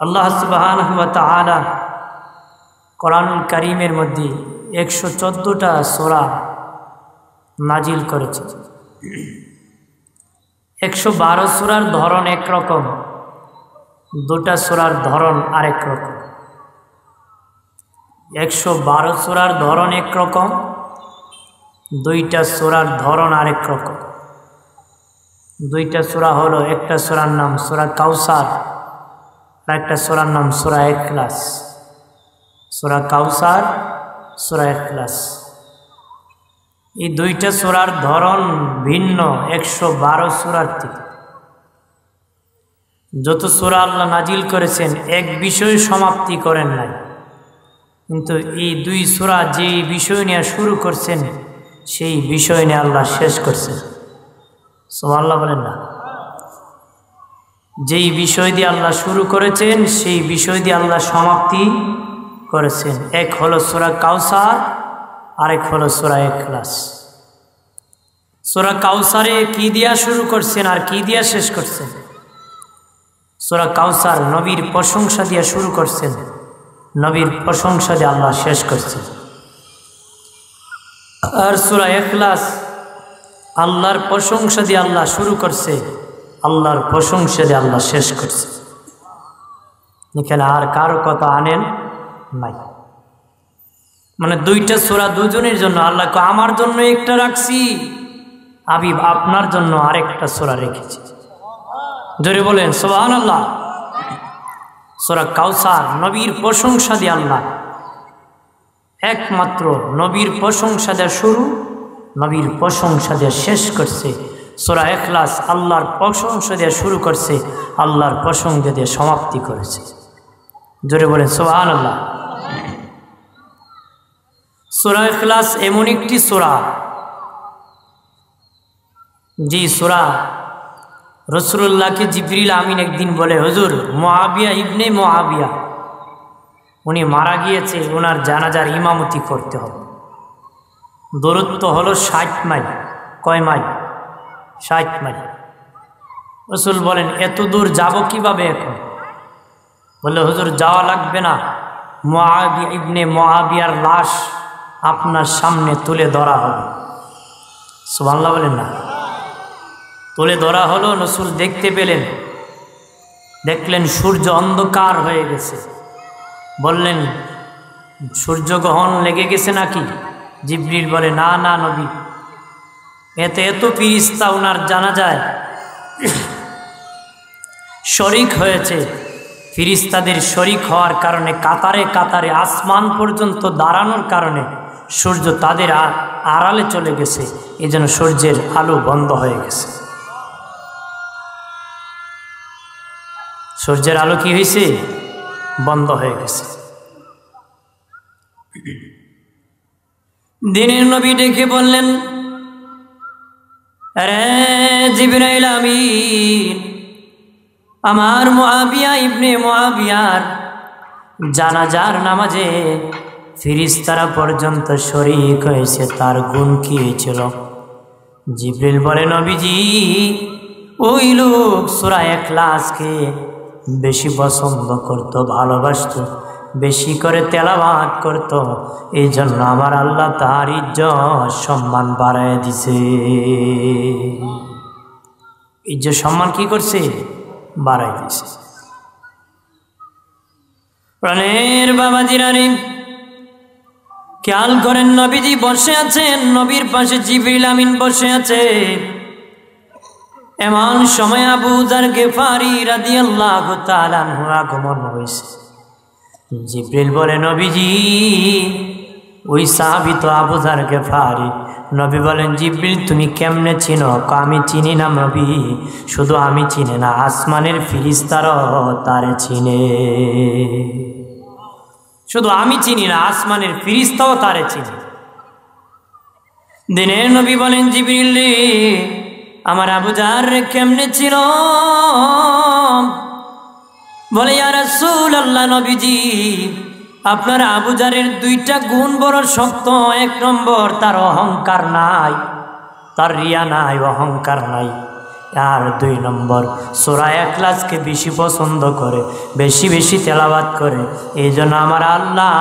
আল্লাহ সুবহানাহু ওয়া তাআলা কোরআনুল কারীমের মধ্যে 114টা সূরা নাজিল করেছেন। 112 সূরার ধরন একরকম, দুটা সূরার ধরন আরেক রকম। 112 সূরার ধরন একরকম, দুইটা সূরার ধরন আরেক রকম। দুইটা সূরা হলো, একটা সূরার নাম সূরা কাউসার আর একটা সূরার নাম সূরা ইখলাস। সূরা কাউসার, সূরা ইখলাস, এই দুইটা সূরার ধরন ভিন্ন 112 সূরার থেকে। যত সূরা আল্লাহ নাজিল করেছেন এক বিষয় সমাপ্তি করেন নাই, কিন্তু এই দুই সূরা যে বিষয় নিয়ে শুরু করছেন সেই বিষয় নিয়ে আল্লাহ শেষ করছেন। সুবহানাল্লাহ বলেন না? যেই বিষয় দিয়ে আল্লাহ শুরু করেছেন সেই বিষয় দিয়ে আল্লাহ সমাপ্তি করেছেন। এক হলো সূরা কাউসার, আরেক হলো সূরা ইখলাস। সূরা কাউসারে কি দিয়া শুরু করছেন আর কি দিয়া শেষ করছেন? সূরা কাউসার নবীর প্রশংসা দিয়া শুরু করছেন, নবীর প্রশংসা দিয়ে আল্লাহ শেষ করছেন। আর সূরা ইখলাস আল্লাহর প্রশংসা দিয়ে আল্লাহ শুরু করছে, আল্লাহর প্রশংসা দিয়ে আল্লাহ শেষ করছে। এখানে আর কারো কথা আনেন নাই। মানে দুইটা সূরা দুজনের জন্য। আল্লাহ আমার জন্য একটা রাখছি, হাবিব আপনার জন্য আরেকটা সূরা রেখেছি। জোরে বলেন সুবহানাল্লাহ। সূরা কাউসার নবীর প্রশংসা দিয়ে আল্লাহ একমাত্র নবীর প্রশংসা দিয়ে শুরু, নবীর প্রশংসা দিয়ে শেষ করছে। সূরা ইখলাস আল্লাহর প্রশংসা দিয়ে শুরু করছে, আল্লাহর প্রশংসা দিয়ে সমাপ্তি করেছে। জোরে বলেন সুবহানাল্লাহ। সূরা ইখলাস এমন একটি সূরা, যে সূরা রাসূলুল্লাহকে জিবরিল আমিন একদিন বলে, হুজুর মুআবিয়া ইবনে মুআবিয়া উনি মারা গিয়েছে, ওনার জানাজার ইমামতি করতে হবে। দূরত্ব হলো 60 মাইল। কয় মাইল? 60 মাইল। রাসূল বলেন এত দূর যাব কিভাবে এখন? বললে হুজুর যাওয়া লাগবে না, মুআবিয়া ইবনে মুআবিয়ার লাশ আপনার সামনে তুলে ধরা হবে। সুবহানাল্লাহ বলেন না? তুলে ধরা হলো। রাসূল দেখতে পেলেন, দেখলেন সূর্য অন্ধকার হয়ে গেছে। বললেন সূর্যগ্রহণ লেগে গেছে নাকি? জিবরিল বলে না না নবী, এত ফেরেশতা ওনার জানাজায় শরীক হয়েছে। ফেরেশতাদের শরীক হওয়ার কারণে কাতারে কাতারে আসমান পর্যন্ত দাঁড়ানোর কারণে সূর্য তাদের আড়ালে চলে গেছে, এই জন্য সূর্যের আলো বন্ধ হয়ে গেছে। সূর্যের আলো কি হয়েছে? বন্ধ হয়ে গেছে। দিনের নবী ডেকে বললেন, আরে জিবরাইল আমিন, আমার মুআবিয়া ইবনে মুআবিয়ার জানাজার নামাজে ফেরেশতারা পর্যন্ত শরীক হয়েছে, তার গুণ কি হয়েছিল? জিবরিল বলে নবীজি, ওই লোক সূরা ইখলাসকে বেশি পছন্দ করত, ভালোবাসত, বেশি করে তেলাওয়াত করত, এই জন্য আমার আল্লাহ তার ইজ্জত সম্মান বাড়ায় দিছে। ইজ্জত সম্মান কি করছে? বাড়াই দিছে। প্রাণের বাবাজিরা রে, খেয়াল করেন, নবীজি বসে আছেন, নবীর পাশে জিবরিল আমিন বসে আছে। এমন সময় আবু যার গিফারি রাদিয়াল্লাহু তাআলা আনহু আগমন হয়েছে। জিবরিল বলে নবীজি, ওই সাহাবী তো আবু যার গিফারি। নবী বলেন জিবরিল তুমি কেমনে চিনো? আমি চিনি না নবী, শুধু আমি চিনি না, আসমানের ফেরেশতারাও তারে চিনে। শুধু আমি চিনি না, আসমানের ফেরেশতাও তারে চিনে। দিনের নবী বলেন জিবরিল রে, আমার আবু যার কেমনে ছিল? বলে ইয়া রাসূলুল্লাহ, নবীজি আপনার আবু যারের দুইটা গুণ বড় শক্ত। এক নম্বর, তার অহংকার নাই, তার রিয়া নাই, অহংকার নাই। আর 2 নম্বর সূরা ইখলাসকে বেশি পছন্দ করে, বেশি বেশি তেলাওয়াত করে। এই জন্য আমার আল্লাহ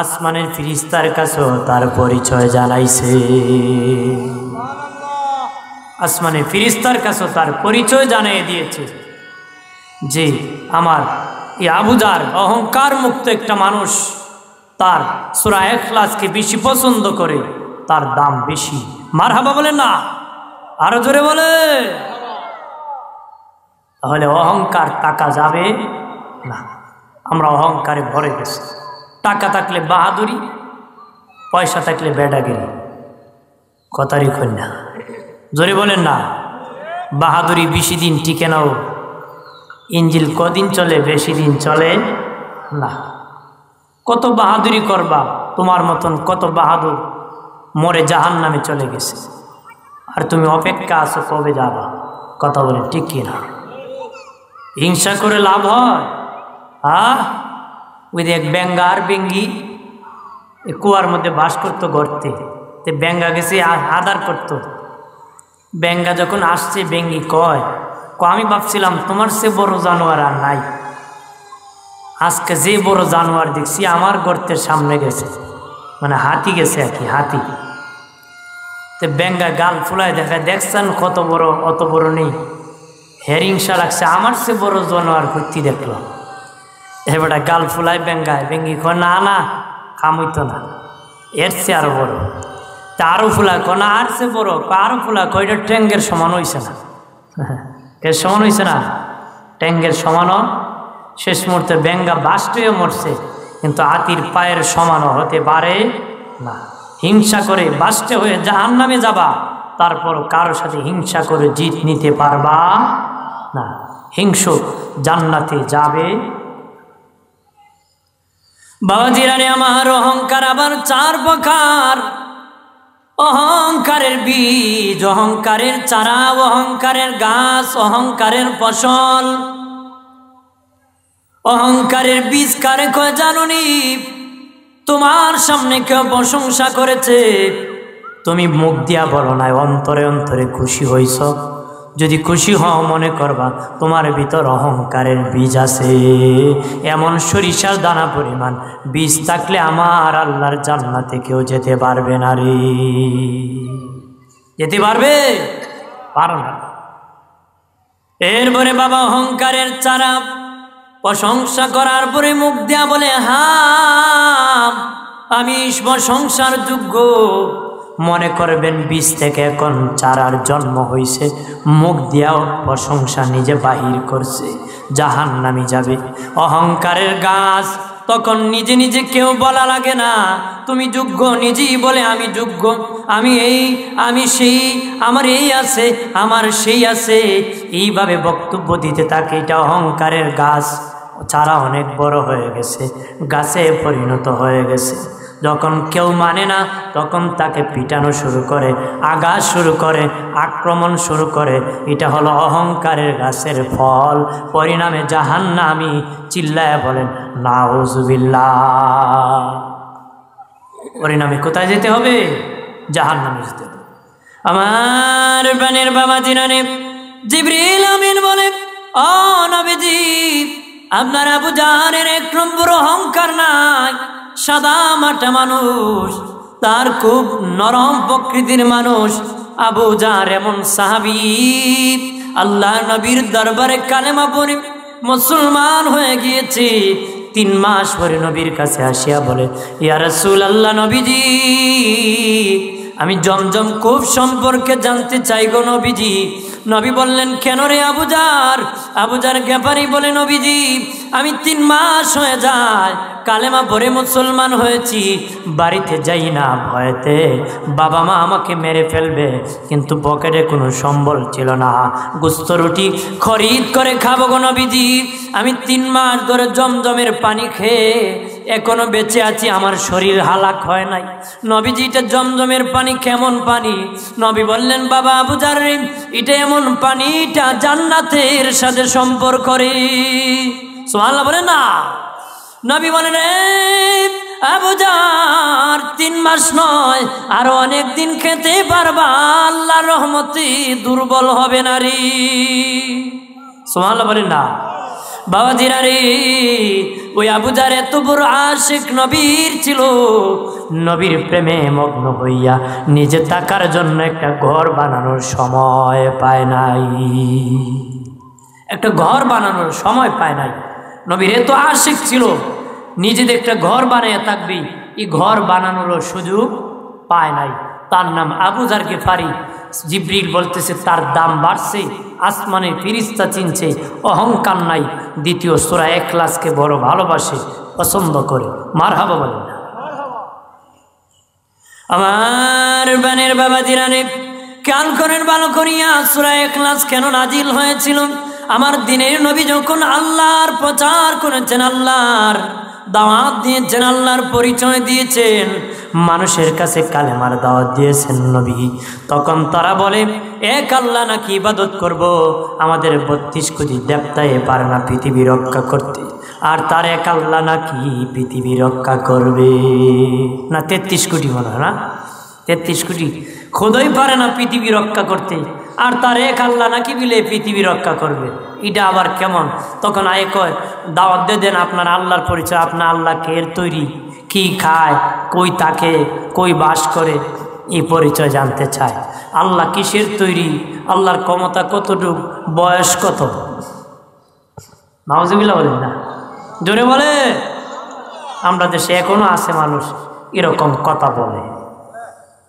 আসমানের ফেরেশতার কাছেও তার পরিচয় জানাইছে, আসমানের ফেরেশতার কাছেও তার পরিচয় জানিয়ে দিয়েছে যে আমার এই আবু জার অহংকার মুক্ত একটা মানুষ, তার সূরা ইখলাসকে বেশি পছন্দ করে, তার দাম বেশি। মারহাবা বলেন না, আরো জোরে বলে। তাহলে অহংকার টাকা যাবে না। আমরা অহংকারে ভরে গেছি। টাকা থাকলে বাহাদুরি, পয়সা থাকলে বেডাগিরি। কথারই কন্যা, জোরে বলেন না। বাহাদুরি বেশি দিন টিকে নাও, ইঞ্জিল কদিন চলে, বেশি দিন চলে না। কত বাহাদুরি করবা, তোমার মতন কত বাহাদুর মরে জাহান্নামে চলে গেছে, আর তুমি অপেক্ষা আছো কবে যাবা। কথা বলে ঠিক কিনা? হিংসা করে লাভ হয়? ওই দেখ ব্যাঙ্গা আর বেঙ্গি কুয়ার মধ্যে বাস করতো গর্তে, তে ব্যাঙ্গা গেছে আদার করতো। ব্যাঙ্গা যখন আসছে বেঙ্গি কয়, আমি ভাবছিলাম তোমার সে বড় জানোয়ার আর নাই, আজকে যে বড় জানোয়ার দেখছি আমার গর্তের সামনে গেছে, মানে হাতি গেছে আর কি, হাতি। তো ব্যাঙ্গা গাল ফুলায় দেখায়, দেখছেন কত বড়, অত বড় নেই। হিংসা লাগছে, আমার সে বড় জানোয়ার করতে দেখলাম। এবারে গাল ফুলায় ব্যাঙ্গায়, বেঙ্গি কয় না না কাম হইতো না, এর সে আরো বড়। তা আরো ফুলায় কয় না আর সে বড়, আরো ফুলায় কয় এটা ট্যাঙ্গের সমান হয়েছে না। এর সমান হয়েছে না, ট্যাঙ্গের সমানও। শেষ মুহূর্তে ব্যাঙ্গা বাস্টেও মরছে, কিন্তু হাতির পায়ের সমানও হতে পারে না। হিংসা করে বাস্টে হয়ে জাহান্নামে যাবা, তারপর কারোর সাথে হিংসা করে জিত নিতে পারবা না। হিংসুক জান্নাতে যাবে। বাবাজিরানে আমার, অহংকার আবার 4 প্রকার। অহংকারের বীজ, অহংকারের চারা, অহংকারের গাছ, অহংকারের ফসল। অহংকারের বীজ কারে কয় জানোনি? তোমার সামনে কেউ প্রশংসা করেছে, তুমি মুখ দিয়া বলো নাই, অন্তরে অন্তরে খুশি হইছ। যদি খুশি হও মনে করবা তোমার ভিতর অহংকারের বীজ আছে। এমন সরিষার দানা পরিমাণ বীজ থাকলে আমার আল্লাহর জান্নাতে কেউ যেতে পারবে না রে। যেতে পারবে? পারবে না। এরপরে বাবা অহংকারের চারা, প্রশংসা করার পরে মুখ দিয়া বলে হ্যাঁ আমি প্রশংসার যোগ্য। মনে করবেন বীজ থেকে এখন চারার জন্ম হয়েছে, মুখ দিয়াও প্রশংসা নিজে বাহির করছে, জাহান্নামে যাবে। অহংকারের গাছ, তখন নিজে নিজে কেউ বলা লাগে না তুমি যোগ্য, নিজেই বলে আমি যোগ্য, আমি এই, আমি সেই, আমার এই আছে, আমার সেই আছে, এইভাবে বক্তব্য দিতে থাকে। এটা অহংকারের গাছ, চারা অনেক বড় হয়ে গেছে, গাছে পরিণত হয়ে গেছে। যখন কেউ মানে না তখন তাকে পিটানো শুরু করে, আঘাত শুরু করে, আক্রমণ শুরু করে। এটা হলো অহংকারের গাছের ফল, পরিণামে জাহান্নামী। চিল্লায় বলেন নাউজুবিল্লাহ। পরিণামে কোথায় যেতে হবে? জাহান্নামে যেতে হবে। আমার প্রাণের বাবা জিনানে জিবরিল আমিন বলে, ও নবীজি আপনার আবু জাহেলের 1 নম্বর অহংকার নাই, সাদা মাটা মানুষ, তার খুব নরম প্রকৃতির মানুষ। আবু জাহেল এমন সাহাবী, আল্লাহ নবীর দরবারে কালেমা পড়ে মুসলমান হয়ে গিয়েছে। 3 মাস পরে নবীর কাছে আসিয়া বলে, ইয়া রাসূলুল্লাহ, নবীজি আমি জমজম কূপ সম্পর্কে জানতে চাই গো নবীজি। নবী বললেন কেন রে আবু জার? আবু জার গ্যাপারি বলে, নবীজি আমি 3 মাস হয়ে যায় কালেমা পড়ে মুসলমান হয়েছি, বাড়িতে যাই না ভয়েতে, বাবা মা আমাকে মেরে ফেলবে, কিন্তু পকেটে কোনো সম্বল ছিল না, গোস্ত রুটি খরিদ করে খাবো গো নবীজি। আমি 3 মাস ধরে জমজমের পানি খেয়ে এখনো বেঁচে আছি, আমার শরীর হালাক হয় নাই। নবীজি এটা জমজমের পানি কেমন পানি? নবী বললেন, বাবা আবু জার এটা এমন পানি, এটা জান্নাতের সাথে সম্পর্ক রে। সুবহানাল্লাহ বলে না। নবী বলেন, আবু জার 3 মাস নয় আরো অনেক দিন খেতে পারবা, আল্লাহর রহমতে দুর্বল হবে না রে। সুবহানাল্লাহ বলেন না বাবাজিরা রে। ওই আবু জার এত বড় আশিক নবীর ছিল, নবীর প্রেমে মগ্ন হইয়া নিজে থাকার জন্য একটা ঘর বানানোর সময় পায় নাই, একটা ঘর বানানোর সময় পায় নাই। নবীর এত আশিক ছিল, নিজেদের একটা ঘর বানিয়ে থাকবি, এই ঘর বানানোর সুযোগ পায় নাই। তার নাম আবু জার গিফারি। জিবরিল বলতেছে তার দাম বাড়ছে, আসমানের ফেরেশতা চিনছে, অহংকার নাই। দ্বিতীয় সূরা ইখলাসকে বড় ভালোবাসে, পছন্দ করে। মারহাবা বলেন না আমার বানের বাবাজিরা রে। খেয়াল করেন ভালো করিয়া সূরা ইখলাস কেন নাজিল হয়েছিল। আমার দিনের নবী যখন আল্লাহর প্রচার করেছেন, আল্লাহর দাওয়াত দিয়েছেন, আল্লাহর পরিচয় দিয়েছেন, মানুষের কাছে কালেমার দাওয়াত দিয়েছেন নবী, তখন তারা বলে এক আল্লাহ নাকি ইবাদত করব, আমাদের 32 কোটি দেবতায় পারে না পৃথিবী রক্ষা করতে, আর তার এক আল্লাহ নাকি পৃথিবী রক্ষা করবে না। 33 কোটি মনে হয় না, 33 কোটি খোদাই পারে না পৃথিবী রক্ষা করতে, আর তার এক আল্লাহ নাকি বিলে পৃথিবী রক্ষা করবে। এটা আবার কেমন? তখন আয়ে কয় দাওয়াত দিয়ে দেন আপনার আল্লাহর পরিচয়, আপনার আল্লাহ কে, এর তৈরি, কি খায়, কই থাকে, কই বাস করে, এই পরিচয় জানতে চায়। আল্লাহ কিসের তৈরি, আল্লাহর ক্ষমতা কতটুকু, বয়স কত। নাউজুবিল্লাহ বলেন না, জোরে বলে। আমরা দেশে এখনো আছে মানুষ এরকম কথা বলে,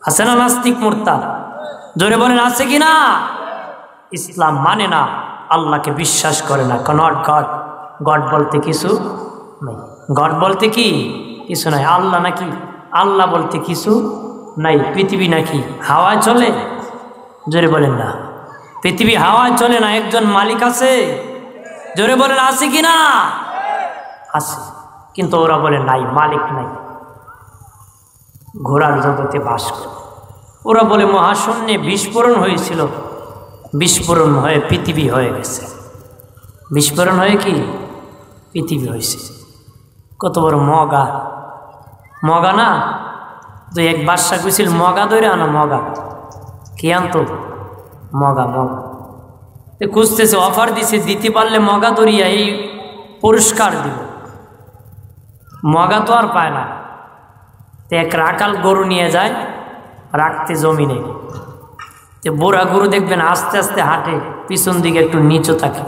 আছে না নাস্তিক মুরতাদ? জোরে বলেন আছে কি না? ইসলাম মানে না, আল্লাহকে বিশ্বাস করে না। নট গড, গড বলতে কিছু নাই, গড বলতে কি কিছু নাই। আল্লাহ নাকি, আল্লাহ বলতে কিছু নাই। পৃথিবী নাকি হাওয়ায় চলে? জোরে বলেন না, পৃথিবী হাওয়ায় চলে না, একজন মালিক আছে। জোরে বলেন আছে কি না? আছে, কিন্তু ওরা বলে নাই, মালিক নাই, ঘোড়ার জগতে বাস করে। ওরা বলে মহাশূন্যে বিস্ফোরণ হয়েছিল, বিস্ফোরণ হয়ে পৃথিবী হয়ে গেছে। বিস্ফোরণ হয়ে কি পৃথিবী হয়েছে। কত বড় মগা, মগা না? তো এক বাদশা কইছিল মগা ধরে আনো, মগা কি আনতো? মগা, মগা খুঁজতেছে, অফার দিছে, দিতে পারলে মগা ধরিয়া এই পুরস্কার দিব। মগা তো আর পায় না। তো এক রাখাল গরু নিয়ে যায় রাখতে জমিনে। তো বুড়া গরু দেখবেন আস্তে আস্তে হাঁটে, পিছন দিকে একটু নিচু থাকে।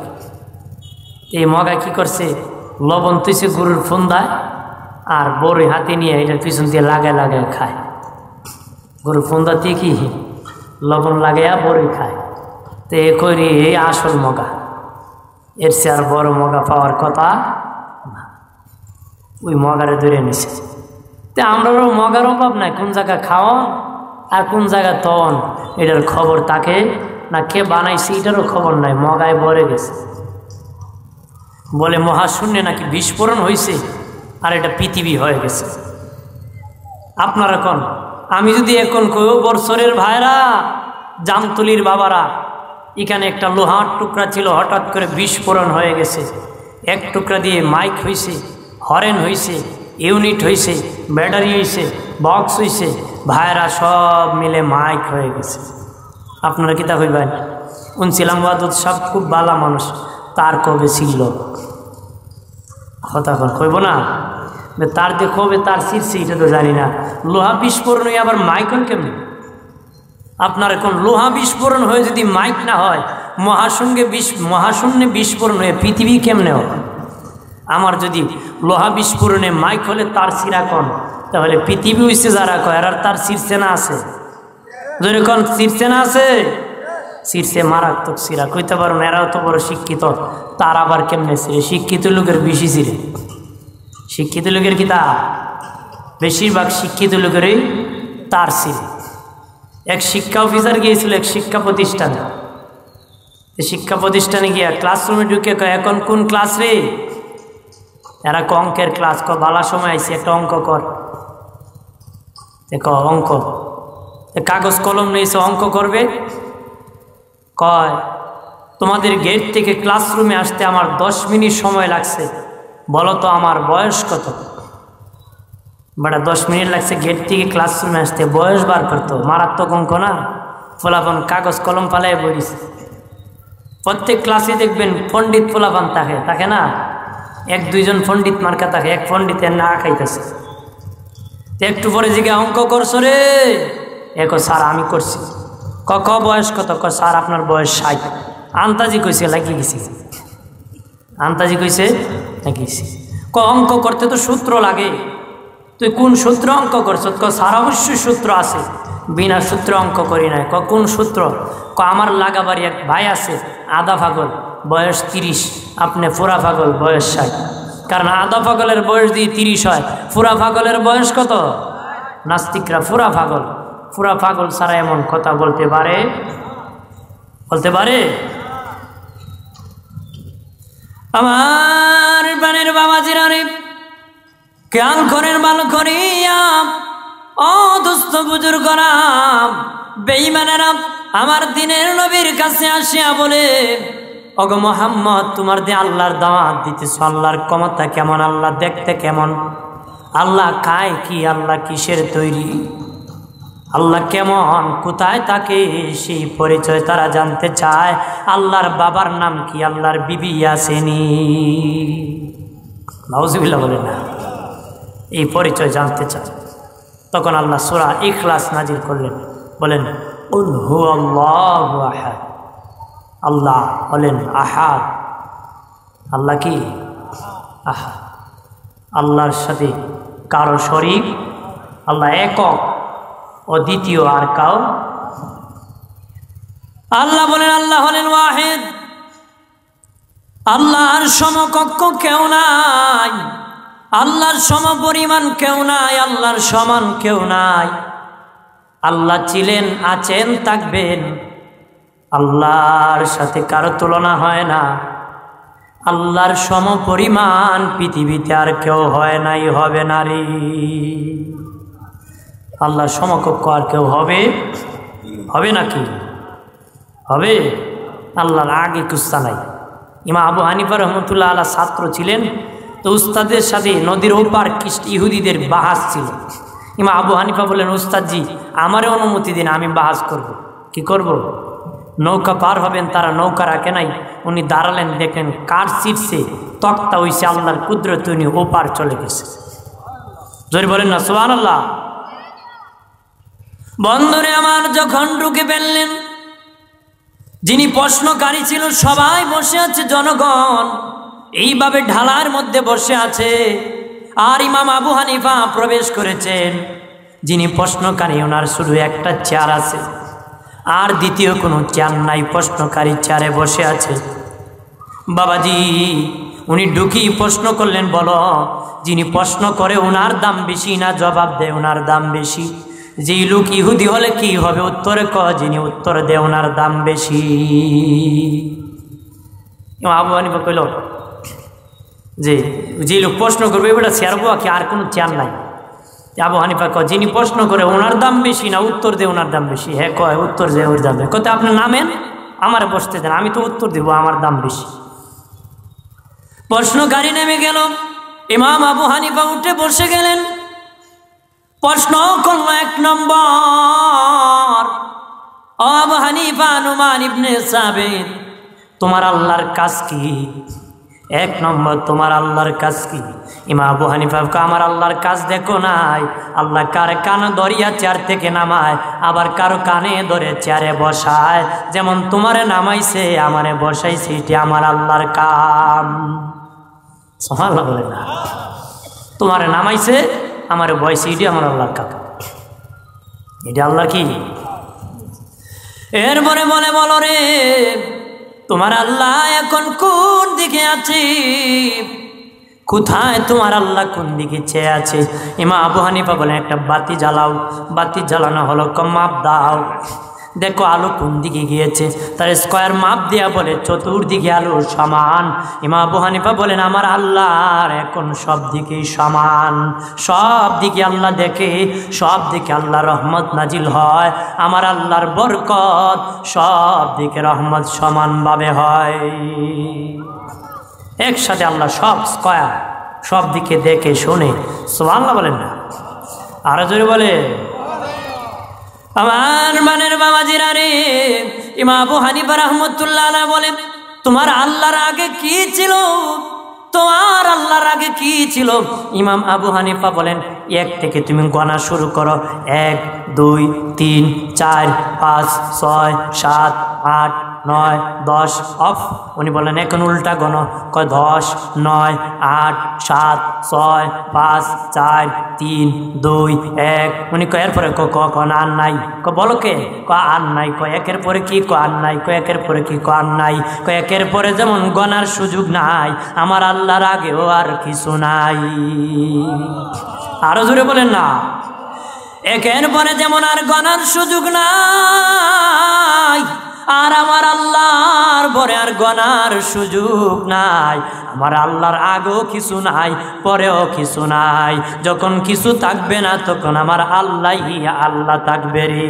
এই মগা কি করছে, লবণ তুইছে গরুর ফন্দায়, আর বড়ই হাতে নিয়ে এটার পিছন দিয়ে লাগায় লাগায় খায়। গরুর ফন্দা দিয়ে কি লবণ লাগাইয়া বড়ই খায়। তো এ করি এই আসল মগা, এর চেয়ে আর বড় মগা পাওয়ার কথা না। ওই মগারে ধরে নিছে। তো আমরাও মগার অভাব নাই, কোন জায়গা খাওয়ান আর কোন জায়গা তন, এটার খবর তাকে না, কে বানাইছে এটারও খবর নাই, মগায় ভরে গেছে। বলে মহাশূন্যে নাকি বিস্ফোরণ হয়েছে, আর এটা পৃথিবী হয়ে গেছে। আপনারা কোন, আমি যদি এখন কই বছরের ভাইরা, জামতলির বাবারা, এখানে একটা লোহার টুকরা ছিল, হঠাৎ করে বিস্ফোরণ হয়ে গেছে, এক টুকরা দিয়ে মাইক হয়েছে, হরেন হয়েছে, ইউনিট হয়েছে, ব্যাটারি হয়েছে, বক্স হয়েছে, ভাইরা সব মিলে মাইক হয়ে গেছে। আপনারা কিতা কইবেন? উনছিলাম ওয়াদুদ সব খুব ভালো মানুষ, তার কবে ছিল কথা কইব না, তার যে কবে তার শীর্ষে এটা তো জানি না। লোহা বিস্ফোরণ হয়ে আবার মাইক হয় কেমনি? আপনার এখন লোহা বিস্ফোরণ হয়ে যদি মাইক না হয়, মহাশূন্যে বিস্ফোরণ হয়ে পৃথিবী কেমনে হয়? আমার যদি লোহা বিস্ফোরণে মাইক হলে তার শিরা কন, তাহলে পৃথিবী হইছে যারা কয়, আর তার শীর্ষে না আছে, যেরকম শীর্ষে না আছে, শীর্ষে মারাত্মক শিরা কইতে পারো না। এরাও তো বড় শিক্ষিত, তার আবার কেমনে ছিঁড়ে? শিক্ষিত লোকের বেশি ছিঁড়ে, শিক্ষিত লোকের কি তা বেশিরভাগ শিক্ষিত লোকেরই তার ছিঁড়ে। এক শিক্ষা অফিসার গিয়েছিল এক শিক্ষা প্রতিষ্ঠানে। শিক্ষা প্রতিষ্ঠানে গিয়া ক্লাসরুমে ঢুকে কয়, এখন কোন ক্লাস রে? এরা অঙ্কের ক্লাস। বালা সময় আইসি, একটা অঙ্ক কর। অঙ্ক, কাগজ কলম নিয়েছে, অঙ্ক করবে। কয় তোমাদের গেট থেকে ক্লাসরুমে আসতে আমার 10 মিনিট সময় লাগছে, বলো তো আমার বয়স কত? বেটা 10 মিনিট লাগছে গেট থেকে ক্লাসরুমে আসতে, বয়স বার করতো, মারাত্মক অঙ্ক না, পোলাপান কাগজ কলম পালায় বলিস। প্রত্যেক ক্লাসে দেখবেন পণ্ডিত পোলাপান থাকে, থাকে না, 1-2 জন পণ্ডিত মার্কা থাকে, এক পণ্ডিতের না খাইতেছে। একটু পরে জিজ্ঞা অঙ্ক করছো রে? একো স্যার আমি করছি। ক বয়স কত? স্যার আপনার বয়স 60। আন্তাজি কইছে লাগিয়ে গেছি, আন্তাজি কইছে লাগিয়েছি। অঙ্ক করতে তো সূত্র লাগে, তুই কোন সূত্র অঙ্ক করছ? স্যার অবশ্যই সূত্র আছে, বিনা সূত্র অঙ্ক করি নাই। কোন সূত্র? আমার লাগাবাড়ি এক ভাই আছে, আধা পাগল, বয়স 30, আপনি পুরা পাগল, বয়স 60। কারণ আধা পাগলের বয়স দিয়ে 30 হয়, পুরা পাগলের বয়স কত? নাস্তিকরা পুরা পাগল, পুরা পাগল ছাড়া এমন কথা বলতে পারে? বলতে পারে? আমার প্রাণের বাবাজিরা রে, কেন করেন ভালো করিয়া ও দুস্থ বুজুর্গরা, বেঈমানেরা আমার দিনের নবীর কাছে আসিয়া বলে, ওগো মুহাম্মদ, তোমার দিয়ে আল্লাহর দাওয়াত দিতেছ, আল্লাহর ক্ষমতা কেমন, আল্লাহ দেখতে কেমন, আল্লাহ খায় কি, আল্লাহ কিসের তৈরি, আল্লাহ কেমন, কোথায় থাকে, সেই পরিচয় তারা জানতে চায়। আল্লাহর বাবার নাম কি, আল্লাহর বিবি আসেনি, নাউজুবিল্লাহ বলে না, এই পরিচয় জানতে চায়। তখন আল্লাহ সূরা ইখলাস নাজিল করলেন, বলেন কুল হুয়াল্লাহু আহাদ, আল্লাহ বলেন আহাদ। আল্লাহ কি? আহাদ। আল্লাহর সাথে কারো শরীক, আল্লাহ একক, অদ্বিতীয়, আর কাউ। আল্লাহ বলেন, আল্লাহ হলেন ওয়াহিদ, আল্লাহর সমকক্ষ কেউ নাই, আল্লাহর সমপরিমাণ কেউ নাই, আল্লাহর সমান কেউ নাই। আল্লাহ ছিলেন, আছেন, থাকবেন, আল্লাহর সাথে কারো তুলনা হয় না। আল্লাহর সমপরিমাণ পৃথিবীতে আর কেউ হয় নাই, হবে না রে। আল্লাহর সমকক্ষ আর কেউ হবে? হবে নাকি? হবে? আল্লাহর আগে কুস্তা নাই। ইমাম আবু হানিফা রহমতুল্লাহ আলাইহি ছাত্র ছিলেন, তো উস্তাদের সাথে নদীর ওপার ইহুদিদের বাহাস ছিল। ইমাম আবু হানিফা বললেন, উস্তাদজি আমারে অনুমতি দিন, আমি বাহাস করব। কি করব? নৌকা পার হবেন, তারা নৌকা রাখে নাই। উনি দাঁড়ালেন, দেখেন কার ছিটছে, তক্তা হইছে, আল্লাহর কুদরত, উনি ওপার চলে গেছে। জোরে বলেন না সুবহানাল্লাহ। বন্ধুরে আমার, যখন ঢুকে ফেললেন, যিনি প্রশ্নকারী ছিল সবাই বসে আছে, জনগণ এইভাবে ঢালার মধ্যে বসে আছে, আর ইমাম আবু হানিফা প্রবেশ করেছেন। যিনি প্রশ্নকারী, ওনার শুধু একটা চেয়ার আছে, আর দ্বিতীয় কোনো চেয়ার নাই, প্রশ্নকারী চেয়ারে বসে আছে। বাবাজি উনি ঢুকি প্রশ্ন করলেন, বলো যিনি প্রশ্ন করে ওনার দাম বেশি না জবাব দেয় ওনার দাম বেশি? যে লোক ইহুদি হলে কি হবে? উত্তরে যিনি উত্তর দেয় ওনার দাম বেশি। আবু হানিফা কইল যে লোক প্রশ্ন করবে এবার চেয়ারবো কি, আর কোনো চেয়ার নাই? আবু হানিফা যিনি প্রশ্ন করে ওনার দাম বেশি না উত্তর দেয় ওনার দাম বেশি? হ্যাঁ কয় উত্তর দেয় ওর দাম। কত আপনি নামেন, আমার বসতে দেন, আমি তো উত্তর দিব, আমার দাম বেশি। প্রশ্নকারী নেমে গেল, ইমাম আবু হানিফা উঠে বসে গেলেন। প্রশ্ন করল 1 নম্বর, ও আবু হানিফা, নুমান ইবনে সাবিত, তোমার আল্লাহর কাজ কি? 1 নম্বর, তোমার আল্লাহর কাজ কি? ইমাম আবু হানিফা আমার আল্লাহর কাজ দেখো নাই, আল্লাহ কার কান ধরিয়া চেয়ার থেকে নামায়, আবার কারো কানে ধরে চেয়ারে বসায়, যেমন তোমারে নামাইছে আমারে বসাইছে, এটি আমার আল্লাহর কাম। সুবহানাল্লাহ বলে না, তোমারে নামাইছে আমারে বসাইছে, এটি আমার আল্লাহর কাম। এটি আল্লাহ কি? এরপরে বলে, বলো রে তোমার আল্লাহ এখন কোন দিকে আছে? কোথায় তোমার আল্লাহ, কোন দিকে চেয়ে আছে? ইমাম আবু হানিফা বলেন, একটা বাতি জ্বালাও। বাতি জ্বালানো হলো, মাপ দাও, দেখো আলো কোন দিকে গিয়েছে। তার স্কোয়ার মাপ দেয়া বলে চতুর্দিকে আলো সমান। ইমাম আবু হানিফা বলেন, আমার আল্লাহর এখন সব দিকেই সমান, সব দিকে আল্লাহ দেখে, সব দিকে আল্লাহ রহমত নাজিল হয়। আমার আল্লাহর বরকত সব দিকে রহমত সমানভাবে হয়, একসাথে আল্লাহ সব স্কোয়ার সব দিকে দেখে শোনে। সুবহানাল্লাহ বলেন না? আরো জোরে বলে। আমার মানের বাবাজিরা রে, ইমাম আবু হানিফা রাহমাতুল্লাহ আলাইহি বলেন, তোমার আল্লাহর আগে কি ছিল? তোমার আল্লাহর আগে কি ছিল? ইমাম আবু হানিফা বলেন, 1 থেকে তুমি গণা শুরু করো, 1 2 3 4 5 6 7 8 9 10 অফ। উনি বলেন এখন উল্টা গণ, কয় 10 9 8 7 6 5 4 3 2 1। উনি কয় এরপরে আর নাই। বলো কে? আর নাই। কয় একের পরে কি? আর নাই। কয় একের পরে কি? আর নাই। কয় একের পরে যেমন গণার সুযোগ নাই, আমার আল্লাহর আগেও আর কিছু নাই। আরো জোরে বলেন না? একের পরে যেমন আর গণার সুযোগ নাই, আর আমার আল্লাহর পরে আর গণার সুযোগ নাই। আমার আল্লাহর আগেও কিছু নাই, পরেও কিছু নাই। যখন কিছু থাকবে না তখন আমার আল্লাহই আল্লাহ থাকবে রে।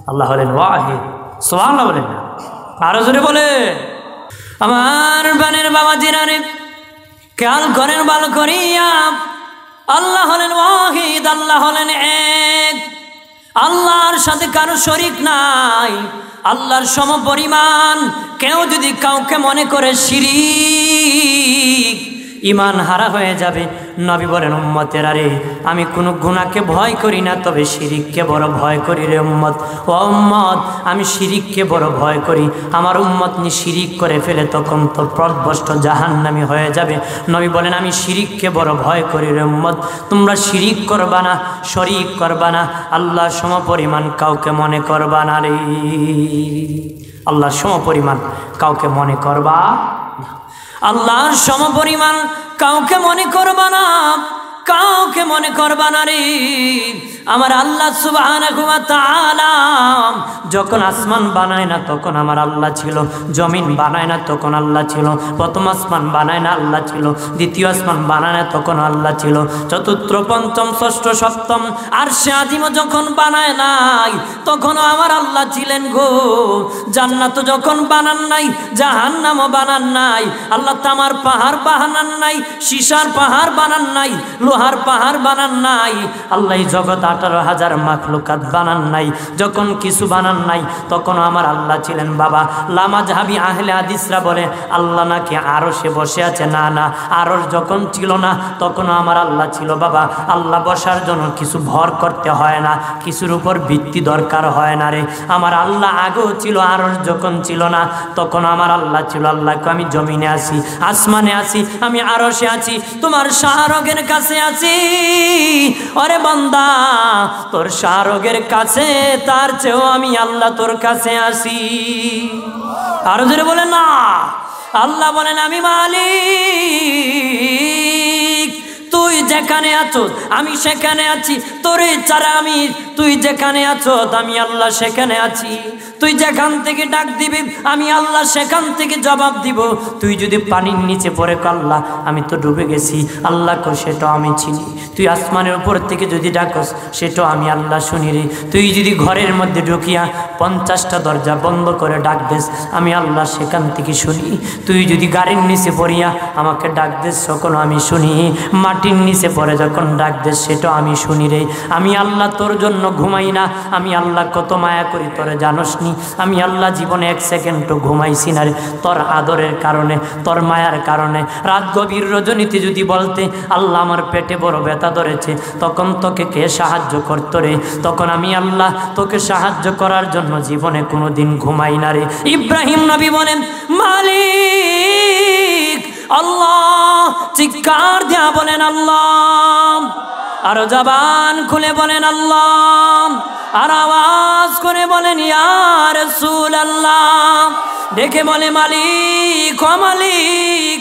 আল্লাহ হলেন ওয়াহিদ। সুবহানাল্লাহ বলেন না? আরো জোরে বলে। আমার বানের বাবাজিরা রে, খেয়াল করেন ভালো করিয়া, আল্লাহ হলেন ওয়াহিদ, আল্লাহ হলেন এক। আল্লাহর সাথে কারো শরীক নাই, আল্লাহর সমপরিমাণ। কেউ যদি কাউকে মনে করে শিরিক, ইমান হারা হয়ে যাবে। নবী বলেন, উম্মতেরা রে, আমি কোনো গুনাহকে ভয় করি না, তবে শিরিককে বড় ভয় করি রে উম্মত। ও উম্মত, আমি শিরিককে বড় ভয় করি। আমার উম্মত নি শিরিক করে ফেলে তখন তো পথভ্রষ্ট জাহান্নামী হয়ে যাবে। নবী বলেন, আমি শিরিককে বড় ভয় করি রে উম্মত। তোমরা শিরিক করবা না, শরীক করবা না, আল্লাহ সমপরিমাণ কাউকে মনে করবা না রে। আল্লাহ সমপরিমাণ কাউকে মনে করবা না। আল্লাহর সমপরিমাণ কাউকে মনে করবা না, কাউকে মনে করবা না রে। আমার আল্লাহ সুবহানাহু ওয়া তাআলা যখন আসমান বানায় না তখন আমার আল্লাহ ছিল, জমিন বানায় না তখন আল্লাহ ছিল, প্রথম আসমান বানায় না আল্লাহ ছিল, দ্বিতীয় আসমান বানায় না তখন আল্লাহ ছিল, চতুর্থ পঞ্চম ষষ্ঠ সপ্তম আরশে আজিম যখন বানায় নাই তখনও আমার আল্লাহ ছিলেন গো। জান্নাত যখন বানান নাই, জাহান্নামও বানান নাই, আল্লাহ তামার পাহাড় বানান নাই, সীসার পাহাড় বানান নাই, লোহার পাহাড় বানান নাই, আল্লাহ জগৎ 18,000 মাখলুকাত বানান নাই। যখন কিছু বানান নাই তখন আমার আল্লাহ ছিলেন। বাবা লামাজহাবি আহলে হাদিসরা বলে আল্লাহ নাকি আরশে বসে আছে। না না, আরশ যখন ছিল না তখনও আমার আল্লাহ ছিল। বাবা আল্লাহ বসার জন্য কিছু ভর করতে হয় না, কিছুর উপর ভিত্তি দরকার হয় না রে। আমার আল্লাহ আগেও ছিল, আরশ যখন ছিল না তখন আমার আল্লাহ ছিল। আল্লাহকে আমি জমিনে আছি, আসমানে আছি, আমি আরশে আছি, তোমার শাহরগের কাছে আছি। ওরে বান্দা, তোর শাহরগের কাছে তার চেয়েও আমি আল্লাহ তোর কাছে আসি। আরো জোরে বলেন না? আল্লাহ বলেন, আমি মালিক, তুই যেখানে আছো আমি সেখানে আছি, তোরে ছাড়া আমি, তুই যেখানে আছো আমি আল্লাহ সেখানে আছি। তুই যেখান থেকে ডাক দিবি আমি আল্লাহ সেখান থেকে জবাব দিব। তুই যদি পানির নিচে পড়ে আল্লাহ আমি তো ডুবে গেছি, আল্লাহ কো সেটাও আমি চিনি। তুই আসমানের উপর থেকে যদি ডাকস সেটাও আমি আল্লাহ শুনি রে। তুই যদি ঘরের মধ্যে ঢুকিয়া 50টা দরজা বন্ধ করে ডাক দেস আমি আল্লাহ সেখান থেকে শুনি। তুই যদি গাড়ির নিচে পড়িয়া আমাকে ডাক দেস তখন আমি শুনি। মাটির নিচে পড়ে যখন ডাক দেস সেটাও আমি শুনি রে। আমি আল্লাহ তোর জন্য ঘুমাই না, আমি আল্লাহ কত মায়া করি তোরে জানোস নি। আমি আল্লাহ জীবনে 1 সেকেন্ডও ঘুমাইছি না রে, তোর আদরের কারণে, তোর মায়ার কারণে। রাত গভীর রজনীতে যদি বলতে আল্লাহ আমার পেটে বড় ব্যথা ধরেছে, তখন তোকে কে সাহায্য করতো রে? তখন আমি আল্লাহ তোকে সাহায্য করার জন্য জীবনে কোনোদিন ঘুমাই না রে। ইব্রাহিম নবী বলেন, মালিক আল্লাহ, চিৎকার দিয়া বলেন আল্লাহ, আরো জবান খুলে বলেন আল্লাহ, আর আওয়াজ করে বলেন ইয়া রাসূলুল্লাহ। ডেকে বলে মালিক, ও মালিক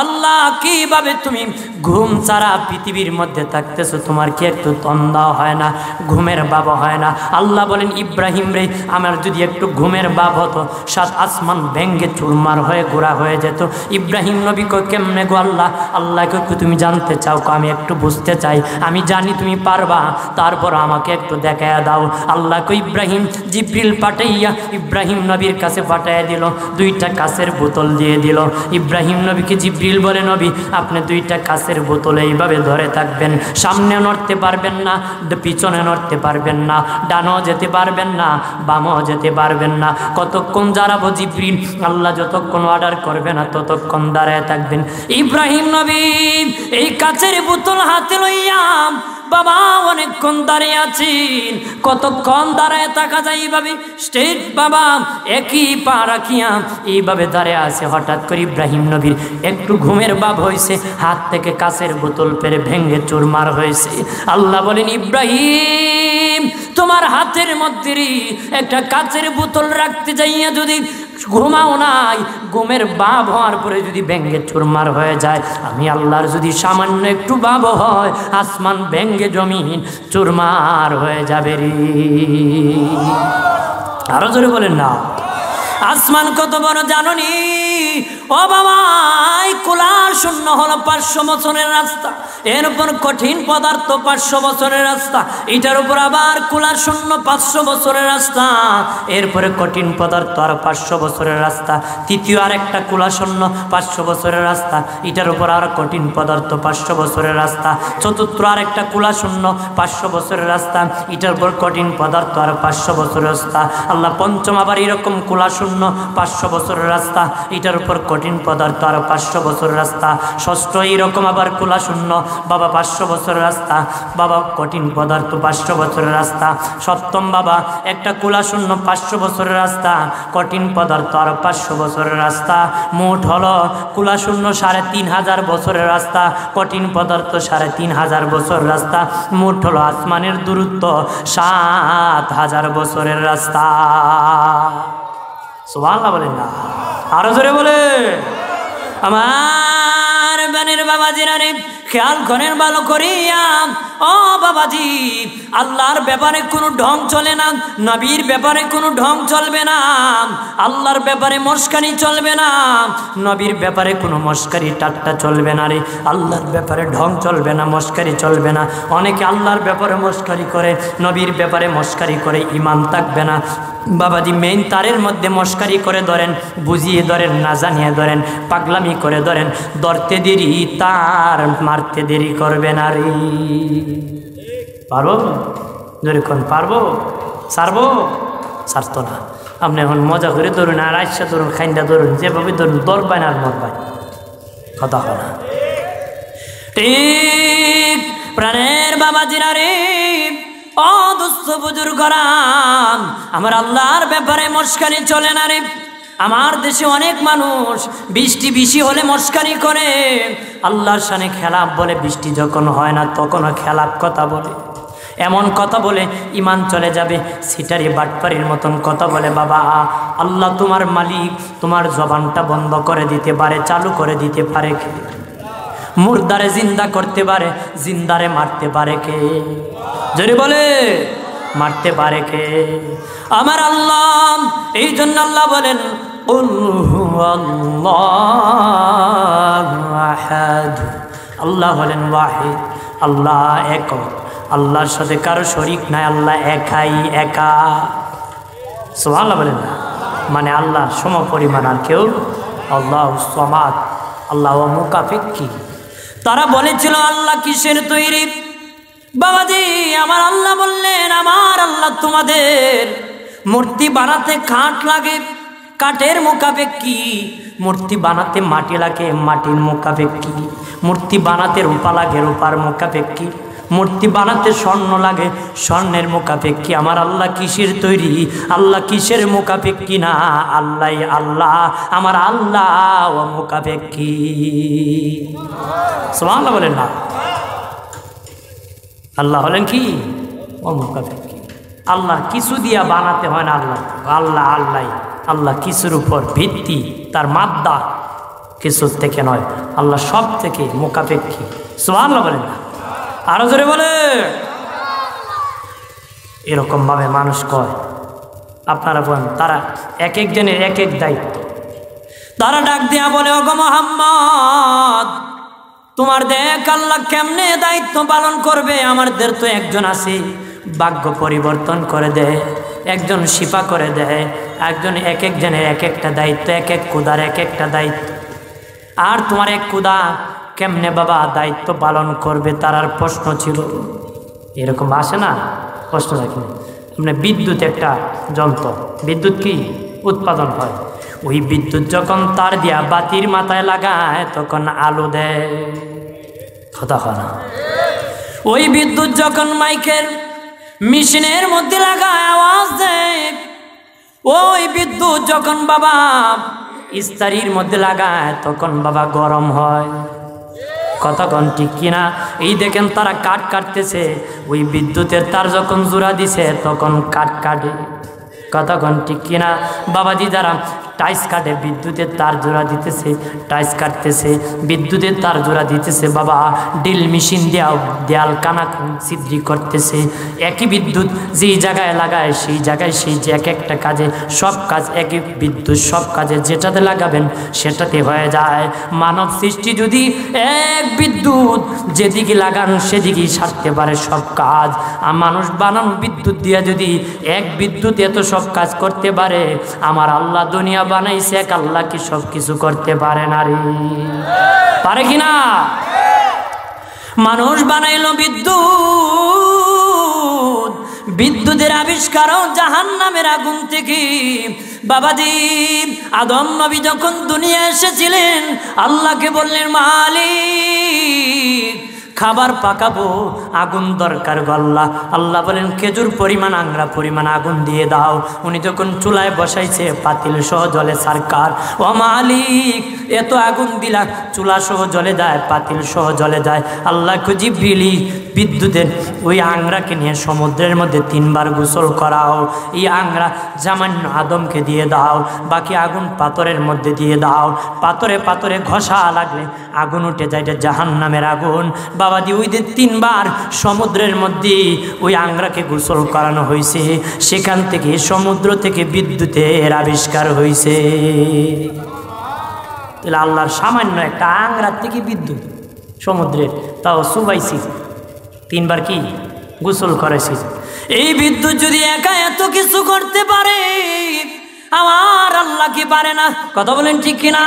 আল্লাহ, কিভাবে তুমি ঘুম ছাড়া পৃথিবীর মধ্যে থাকতেছো, তোমার কি একটু তন্দা হয় না, ঘুমের ভাব হয় না? আল্লাহ বলেন ইব্রাহিম রে, আমার যদি একটু ঘুমের ভাব হতো, সাত আসমান ভেঙ্গে চুরমার হয়ে গোড়া হয়ে যেত। ইব্রাহিম নবী কই কেমনে গো আল্লাহ? আল্লাহকে তুমি জানতে চাও? আমি একটু বুঝতে চাই, আমি জানি তুমি পারবা, তারপর আমাকে একটু দেখায়া দাও। আল্লাহ কই ইব্রাহিম, জিব্রিল পাঠাইয়া ইব্রাহিম নবীর কাছে পাঠাইয়া দিল, দুইটা কাঁচের বোতল দিয়ে দিল। ইব্রাহিম নবীকে জিব্রিল বলে, নবী আপনি দুইটা কাঁচের বোতল এইভাবে ধরে থাকবেন, সামনে নড়তে পারবেন না, পিছনে নড়তে পারবেন না, ডানও যেতে পারবেন না, বামও যেতে পারবেন না। কতক্ষণ দাঁড়াবো জিব্রিল? আল্লাহ যতক্ষণ অর্ডার করবে না ততক্ষণ দাঁড়ায় থাকবেন। ইব্রাহিম নবী এই কাঁচের বোতল হাতে লইয়া বাবা অনেকক্ষণ দাঁড়িয়ে আছেন। কতক্ষণ দাঁড়ায় থাকা যায় এইভাবে স্ট্রেট বাবা একই পা রাখিয়া এইভাবে দাঁড়িয়ে আছে। হঠাৎ করে ইব্রাহিম নবীর একটু ঘুমের ভাব হয়েছে, হাত থেকে কাঁচের বোতল পেরে ভেঙ্গে চুরমার হয়েছে। আল্লাহ বলেন ইব্রাহিম, তোমার হাতের মধ্যে একটা কাঁচের বোতল রাখতে যাইয়া যদি ঘুমাও নাই, ঘুমের ভাব হওয়ার পরে যদি ভেঙ্গে চুরমার হয়ে যায়, আমি আল্লাহর যদি সামান্য একটু ভাব হয়, আসমান ভেঙ্গে জমিন চুরমার হয়ে যাবে রে। আরো জোরে বলেন না। আসমান কত বড় জাননি ও বাবা? কোলার শূন্য হলো 500 বছরের রাস্তা, এর উপর কঠিন পদার্থ 500 বছরের রাস্তা, এটার উপর আবার কোলার শূন্য 500 বছরের রাস্তা, এরপরে কঠিন পদার্থ আর 500 বছরের রাস্তা, তৃতীয় আর একটা কোলা শূন্য 500 বছরের রাস্তা, এটার উপর আর কঠিন পদার্থ 500 বছরের রাস্তা, চতুর্থ আর একটা কোলা শূন্য 500 বছরের রাস্তা, এটার উপর কঠিন পদার্থ আর 500 বছরের রাস্তা। আল্লাহ পঞ্চম আবার এরকম কোলা শূন্য 500 বছরের রাস্তা, এটার উপর কঠিন পদার্থ আর 500 বছরের রাস্তা। ষষ্ঠ এইরকম আবার কোলা শূন্য বাবা 500 বছরের রাস্তা, বাবা কঠিন পদার্থ 500 বছরের রাস্তা। সপ্তম বাবা একটা কোলা শূন্য 500 বছরের রাস্তা, কঠিন পদার্থ আর 500 বছরের রাস্তা। মোট হলো কোলা শূন্য 3500 বছরের রাস্তা, কঠিন পদার্থ 3500 বছর রাস্তা, মোট হলো আসমানের দূরত্ব 7000 বছরের রাস্তা। সুবহানাল্লাহ বলেন না, আরো জোরে বলে। আমার বানের বাবাজিরা রে, খেয়াল করেন ভালো করিয়া ও বাবাজি, আল্লাহর ব্যাপারে কোনো ঢং চলে না, নবীর ব্যাপারে কোনো ঢং চলবে না, আল্লাহর ব্যাপারে মস্কারি চলবে না, নবীর ব্যাপারে কোনো মস্কারি ঠাট্টা চলবে না রে। আল্লাহর ব্যাপারে ঢং চলবে না, মস্কারি চলবে না। অনেকে আল্লাহর ব্যাপারে মস্কারি করে, নবীর ব্যাপারে মস্কারি করে, ইমান থাকবে না। বাবাজি মেইন তারের মধ্যে মস্কারি করে ধরেন, বুঝিয়ে ধরেন, না জানিয়ে ধরেন, পাগলামি করে ধরেন, ধরতে দেরি তার মারতে দেরি করবে না রে। পারবো যেরকম পারবো, ছাড়বো, ছাড়তো না। আপনি এখন মজা করে ধরুন, আর আইসা ধরুন, খাইন্দা ধরুন, যেভাবে ধরুন, দরবাই আর মরবাই, কথা হয় না। ঠিক প্রাণের বাবাজিরা রে, ও দুস্থ বুজুর্গরা, আমার আল্লাহর ব্যাপারে মস্কারি চলে না রে। আমার দেশে অনেক মানুষ বৃষ্টি বেশি হলে মস্কারি করে, আল্লাহর শানে খেলাপ বলে, বৃষ্টি যখন হয় না তখনও খেলাপ কথা বলে, এমন কথা বলে ইমান চলে যাবে, সিটারি বাটপারির মতন কথা বলে। বাবা আল্লাহ তোমার মালিক, তোমার জবানটা বন্ধ করে দিতে পারে, চালু করে দিতে পারে কে? মুর্দারে জিন্দা করতে পারে, জিন্দারে মারতে পারে কে? যদি বলে মারতে পারে কে? আমার আল্লাহ। এই জন্য আল্লাহ বলেন আল্লাহ হলেন ওয়াহিদ, আল্লাহ এক, আল্লাহর সাথে কারো শরীক নাই, আল্লাহ একাই একা। সুবহানাল্লাহ বলেন না, মানে আল্লাহ সম পরিমাণ আর কেউ। আল্লাহ সামাদ, আল্লাহ মুকাফিক্কি। তারা বলেছিল আল্লাহ কিসের তৈরি? বাবাজি আমার আল্লাহ বললেন, আমার আল্লাহ তোমাদের মূর্তি বানাতে কাঠ লাগে, কাঠের মোকাবেক্ষী। মূর্তি বানাতে মাটি লাগে, মাটির মোকাবেক্ষী। মূর্তি বানাতে রূপা লাগে, রূপার মোকাবেক্ষী। মূর্তি বানাতে স্বর্ণ লাগে, স্বর্ণের মোকাবেক্ষী। আমার আল্লাহ কিসের তৈরি? আল্লাহ কিসের মোকাবেক্ষী না, আল্লাহ আল্লাহ, আমার আল্লাহ ও মোকাবেক্ষী। সুবহানাল্লাহ বলেন না। আল্লাহ হলেন কি? ও মোকাবেক্ষী। আল্লাহ কিছু দিয়া বানাতে হয় না, আল্লাহ আল্লাহ আল্লাহ, আল্লাহ কিছুর উপর ভিত্তি, তার মাদ্দা কিছু থেকে নয়, আল্লাহ সব থেকে মুখাপেক্ষী। সুবহানাল্লাহ বলেন না, আরো জোরে বলে। এরকমভাবে মানুষ কয়, আপনারা বলেন, তারা এক একজনের এক এক দায়িত্ব। তারা ডাক দিয়া বলে, ওগো মুহাম্মদ, তোমার দেখ আল্লাহ কেমনে দায়িত্ব পালন করবে। আমাদের তো একজন আছে, ভাগ্য পরিবর্তন করে দেয়, একজন শিফা করে দেয়, একজন এক একজনের এক একটা দায়িত্ব, এক এক কুদার এক একটা দায়িত্ব। আর তোমার এক কুদা কেমনে বাবা দায়িত্ব পালন করবে, তার আর প্রশ্ন ছিল। এরকম আসে না প্রশ্ন রাখি। মানে বিদ্যুৎ একটা যন্ত্র, বিদ্যুৎ কি উৎপাদন হয়, ওই বিদ্যুৎ যখন তার দিয়া বাতির মাথায় লাগায় তখন আলো দেয়, কথা হয় না। ওই বিদ্যুৎ যখন মাইকের মেশিনের মধ্যে লাগায় আওয়াজ দেয়, ওই বিদ্যুৎ যখন বাবা ইস্তারির মধ্যে লাগায় তখন বাবা গরম হয়, কতক্ষণ ঠিক কিনা। এই দেখেন তারা কাঠ কাটতেছে, ওই বিদ্যুতের তার যখন জোড়া দিছে তখন কাঠ কাটে, কতক্ষণ ঠিক কিনা। বাবাজি যারা টাইস কাটে, বিদ্যুতের তার জোড়া দিতেছে, টাইস কাটতেছে, বিদ্যুতের তার জোড়া দিতেছে, বাবা ড্রিল মেশিন দেওয়া দেয়াল কানা ছিদ্রি করতেছে। একই বিদ্যুৎ যেই জায়গায় লাগায় সেই জায়গায় সেই যে এক একটা কাজে সব কাজ, একই বিদ্যুৎ সব কাজে যেটাতে লাগাবেন সেটাতে হয়ে যায়। মানব সৃষ্টি যদি এক বিদ্যুৎ যেদিকে লাগান সেদিকেই সারতে পারে সব কাজ, আর মানুষ বানানো বিদ্যুৎ দিয়ে যদি এক বিদ্যুৎ এত সব কাজ করতে পারে, আমার আল্লাহ দুনিয়া বানাইছে এক আল্লাহ কি সব কিছু করতে পারে না রে? পারে কিনা? মানুষ বানাইলো বিদ্যুৎ, বিদ্যুতের আবিষ্কারও জাহান্নামের আগুন থেকে। বাবাজি আদম নবী যখন দুনিয়া এসেছিলেন, আল্লাহকে বললেন, মালিক খাবার পাকাবো, আগুন দরকার গল্লা। আল্লাহ বলেন, খেজুর পরিমাণ আংরা পরিমাণ আগুন দিয়ে দাও। উনি যখন চুলায় বসাইছে, পাতিল সহ জলে সরকার, ও মালিক এত আগুন দিলা, চুলা সহ জলে যায়, পাতিল সহ জলে যায়। আল্লাহ জিবরিল বিদ্যুতের ওই আংরাকে নিয়ে সমুদ্রের মধ্যে 3 বার গোসল করাও। এই আংরা জামান্য আদমকে দিয়ে দাও, বাকি আগুন পাথরের মধ্যে দিয়ে দাও। পাথরে পাথরে ঘষা লাগলে আগুন উঠে যায়, এটা জাহান্নামের আগুন। বাবাজি ওই যে 3 বার সমুদ্রের মধ্যে ওই আংরাকে গোসল করানো হয়েছে, সেখান থেকে সমুদ্র থেকে বিদ্যুতের আবিষ্কার হয়েছে। তাহলে আল্লাহর সামান্য একটা আংরার থেকে বিদ্যুৎ সমুদ্রের, তাও সুবাইছি 3 বার কি গোসল করেছি। এই বিদ্যুৎ যদি একা এত কিছু করতে পারে, আমার আল্লাহ কি পারে না? কথা বলেন ঠিক কিনা?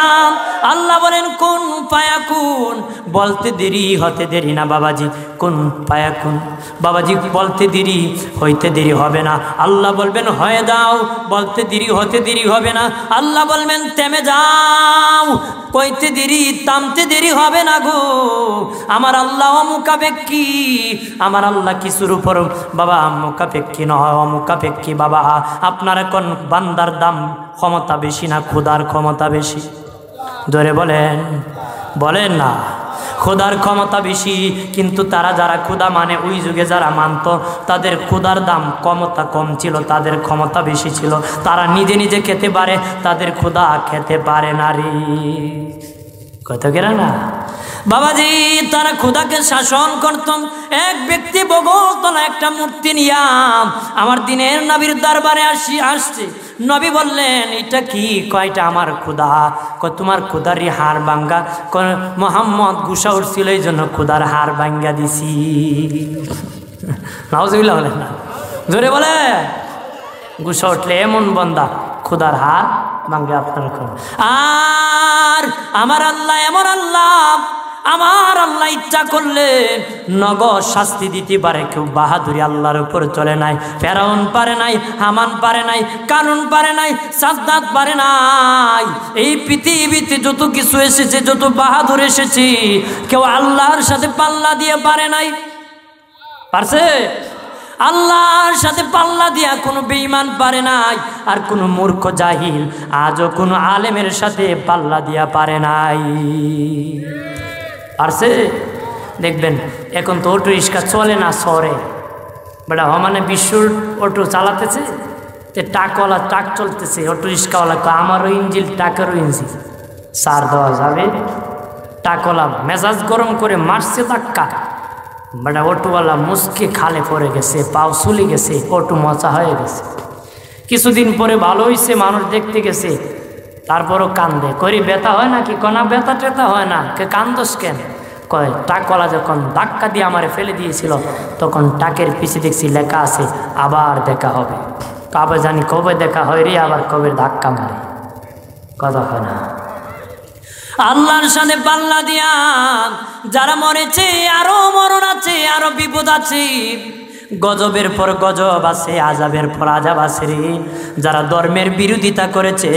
আল্লাহ বলেন কোন ফায়াকুন, বলতে দেরি হতে দেরি না বাবাজি। কোন ফায়াকুন বাবাজি, বলতে দেরি হইতে দেরি হবে না। আল্লাহ বলবেন হয়ে দাও, বলতে দেরি হতে দেরি হবে না। আল্লাহ বলবেন থেমে যাও, কইতে দেরি থামতে দেরি হবে না গো। আমার আল্লাহ অমুখাপেক্ষী, আমার আল্লাহ কিছুর উপর বাবা মুখাপেক্ষী নয়, অমুখাপেক্ষী। বাবা আপনারা কোন বান্দার দাম ক্ষমতা বেশি না খোদার ক্ষমতা বেশি? ধরে বলেন, বলেন না। খোদার ক্ষমতা বেশি, কিন্তু তারা যারা খোদা মানে, ওই যুগে যারা মানত, তাদের খোদার দাম ক্ষমতা কম ছিল, তাদের ক্ষমতা বেশি ছিল। তারা নিজে নিজে খেতে পারে, তাদের খোদা খেতে পারে না রে। কত কেনা না বাবাজি, তারা খোদাকে শাসন করতাম। এক ব্যক্তি বগলতলা একটা মূর্তি নিয়া আমার দিনের নবীর দরবারে আসছে। নবী বললেন, এটা কি? কয়টা আমার খোদা। তোমার খোদারই হাড় ভাঙ্গা, মোহাম্মদ গুসা উঠছিল এই জন্য খোদার হাড় ভাঙ্গা দিছি। নাউজুবিল্লাহ বলেন না, জোরে বলে। গুসা উঠলে এমন বন্দা খোদার হাড় ভাঙ্গে আপনার। আর আমার আল্লাহ এমন আল্লাহ, আমার আল্লাহ ইচ্ছা করলে নগদ শাস্তি দিতে পারে। কেউ বাহাদুরি আল্লাহর উপর চলে নাই। ফেরাউন পারে নাই, হামান পারে নাই, কারুন পারে নাই, সাদ্দাত পারে নাই। এই পৃথিবীতে যত কিছু এসেছে, যত বাহাদুর এসেছে, কেউ আল্লাহর সাথে পাল্লা দিয়ে পারে নাই। পারছে? আল্লাহর সাথে পাল্লা দিয়া কোনো বেঈমান পারে নাই। আর কোনো মূর্খ জাহিল আজও কোনো আলেমের সাথে পাল্লা দিয়া পারে নাই। পারছে? দেখবেন এখন তো অটো রিক্সা চলে না শহরে, বেটা মানে বিশ্বর অটো চালাতেছে, ট্রাকওয়ালা ট্রাক চলতেছে, অটো রিক্সাওয়ালা আমারও ইঞ্জিল ট্রাকেরও ইঞ্জিল। সার দেওয়া যাবে? টাকলা মেজাজ গরম করে মারছে ধাক্কা, বেটা অটোওয়ালা মুসকে খালে পড়ে গেছে, পাও চলে গেছে, অটো মচা হয়ে গেছে। কিছুদিন পরে ভালো হয়েছে, মানুষ দেখতে গেছে, তারপরও কান্দে। করি ব্যথা হয় নাকি? কনা ব্যথা টেথা হয় না, কে কান্দস কেন? কয় টাকওয়ালা যখন ধাক্কা দিয়ে আমারে ফেলে দিয়েছিল তখন টাকের পিছে দেখছি লেখা আছে আবার দেখা হবে। কবে জানি কবে দেখা হয় রে, আবার কবে ধাক্কা মারে, কথা হয় না। আল্লাহর সাথে পাল্লা দিয়া যারা মরেছে, আরো মরণ আছে, আরো বিপদ আছে, গজবের পর গজব আছে, আজাবের পর আজাব আছে রে। যারা ধর্মের বিরোধিতা করেছে,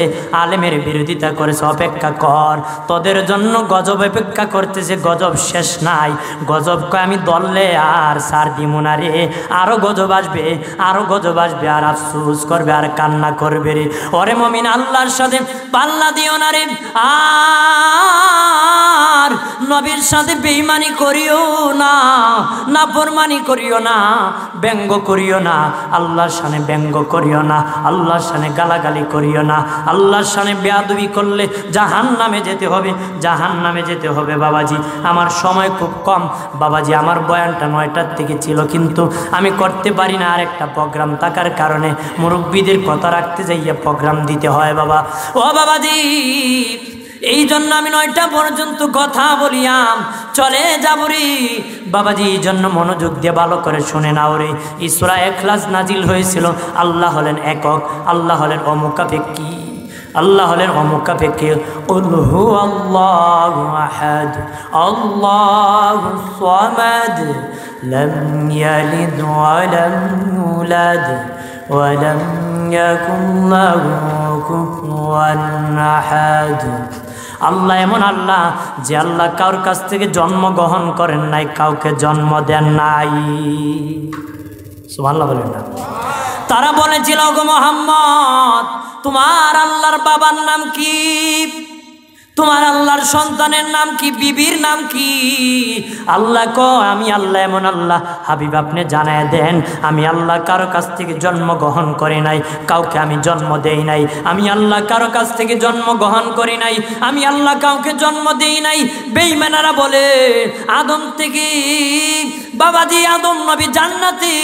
আলেমের বিরোধিতা করেছে, অপেক্ষা কর, তোদের জন্য গজব অপেক্ষা করতেছে। গজব শেষ নাই। গজব কয় আমি দললে আর সার দিব না রে, আরো গজব আসবে, আরো গজব আসবে, আর আফসোস করবে, আর কান্না করবে রে। ওরে মমিন, আল্লাহর সাথে পাল্লা দিও না রে, আর নবীর সাথে বেঈমানি করিও না, নাফরমানি করিও না, ব্যঙ্গ করিও না, আল্লাহর শানে ব্যঙ্গ করিও না, আল্লাহর শানে গালাগালি করিও না। আল্লাহর শানে বেয়াদবি করলে জাহান্নামে যেতে হবে, জাহান্নামে যেতে হবে। বাবাজি, আমার সময় খুব কম বাবাজি, আমার বয়ানটা 9টার থেকে ছিল, কিন্তু আমি করতে পারি না, আর একটা প্রোগ্রাম থাকার কারণে মুরব্বীদের কথা রাখতে যাইয়া প্রোগ্রাম দিতে হয় বাবা। ও বাবাজি, এই জন্য আমি 9টা পর্যন্ত কথা বলিয়াম, চলে যাব রে বাবাজি। এই জন্য মনোযোগ দিয়ে ভালো করে শুনে নাও রে। সূরা ইখলাস নাজিল হয়েছিল। আল্লাহ হলেন একক, আল্লাহ হলেন অমুখাপেক্ষী, আল্লাহ হলেন অমুখাপেক্ষী। কুল হুয়াল্লাহু আহাদ আল্লাহুস সামাদ লাম ইয়ালিদ ওয়া লাম ইউলাদ ওয়া লাম ইয়াকুল লাহু কুফুয়ান আহাদ। আল্লাহ এমন আল্লাহ যে আল্লাহ কারোর কাছ থেকে জন্ম গ্রহণ করেন নাই, কাউকে জন্ম দেন নাই। সুবহানাল্লাহ বলেন না? তারা বলেছিল, গো মুহাম্মদ, তোমার আল্লাহর বাবার নাম কি? তোমার আল্লাহর সন্তানের নাম কি? বিবির নাম কি? আল্লাহ কয়, আমি আল্লাহ এমন আল্লাহ, হাবিব আপনি জানায় দেন, আমি আল্লাহ কারো কাছ থেকে জন্ম গ্রহণ করি নাই, কাউকে আমি জন্ম দেই নাই। আমি আল্লাহ কারো কাছ থেকে জন্ম গ্রহণ করি নাই, আমি আল্লাহ কাউকে জন্ম দেই নাই। বেঈমানেরা বলে আদম থেকে, বাবাজি আদম নবী জান্নাতি